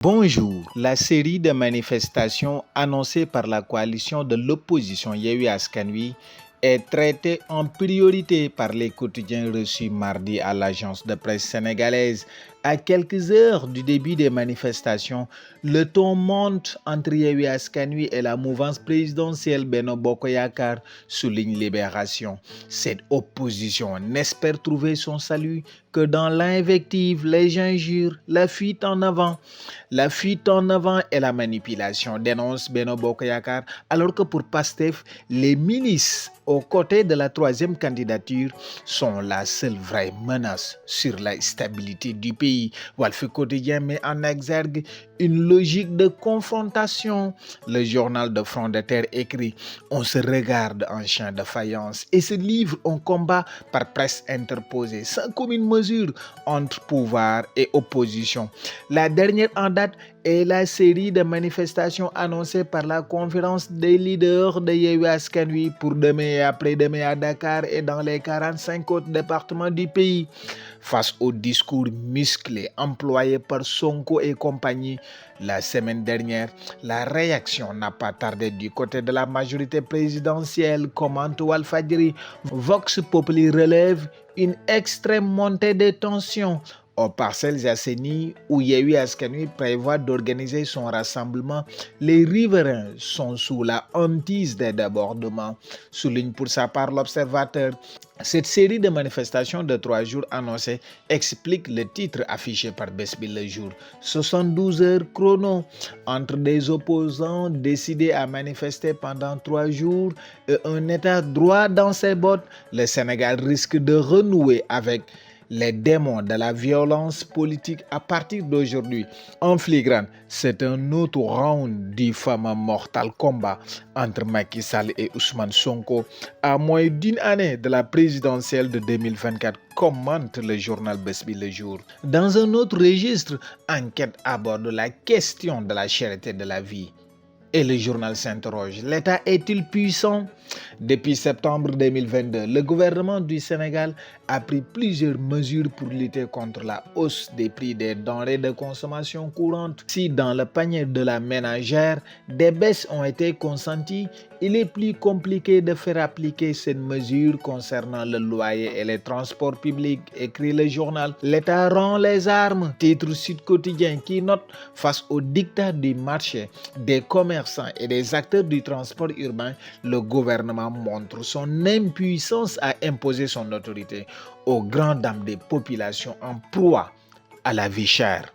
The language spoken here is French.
Bonjour. La série de manifestations annoncée par la coalition de l'opposition Yewwi Askan Wi est traitée en priorité par les quotidiens reçus mardi à l'agence de presse sénégalaise. À quelques heures du début des manifestations, le ton monte entre Yewwi Askan Wi et la mouvance présidentielle Benno Bokk Yakaar, souligne Libération. Cette opposition n'espère trouver son salut que dans l'invective, les injures, la fuite en avant. La fuite en avant et la manipulation, dénonce Benno Bokk Yakaar, alors que pour Pastef, les milices aux côtés de la troisième candidature sont la seule vraie menace sur la stabilité du pays. Walf Quotidien met en exergue une logique de confrontation. Le journal de Front de Terre écrit: on se regarde en chien de faïence et se livre un combat par presse interposée, sans commune mesure entre pouvoir et opposition. La dernière en date est la série de manifestations annoncées par la conférence des leaders de Yewwi Askan Wi pour demain et après-demain à Dakar et dans les 45 autres départements du pays. Face au discours musclé employé par Sonko et compagnie la semaine dernière, la réaction n'a pas tardé du côté de la majorité présidentielle, commente Walfadjri. Vox Populi relève une extrême montée des tensions aux Parcelles Assainies, où Yewwi Askan Wi prévoit d'organiser son rassemblement. Les riverains sont sous la hantise des débordements, souligne pour sa part l'Observateur. Cette série de manifestations de 3 jours annoncées explique le titre affiché par Bës Bi Le Jour. 72 heures chrono entre des opposants décidés à manifester pendant 3 jours et un État droit dans ses bottes. Le Sénégal risque de renouer avec les démons de la violence politique à partir d'aujourd'hui. En flagrant, c'est un autre round du fameux mortal combat entre Macky Sall et Ousmane Sonko à moins d'une année de la présidentielle de 2024, commente le journal Bës Bi Le Jour. Dans un autre registre, Enquête aborde la question de la cherté de la vie. Et le journal s'interroge: l'État est-il puissant? Depuis septembre 2022, le gouvernement du Sénégal a pris plusieurs mesures pour lutter contre la hausse des prix des denrées de consommation courante. Si dans le panier de la ménagère, des baisses ont été consenties, il est plus compliqué de faire appliquer cette mesure concernant le loyer et les transports publics, écrit le journal. L'État rend les armes, titre Sud Quotidien qui note: face au diktat du marché, des commerçants et des acteurs du transport urbain, le gouvernement montre son impuissance à imposer son autorité aux grandes dames des populations en proie à la vie chère.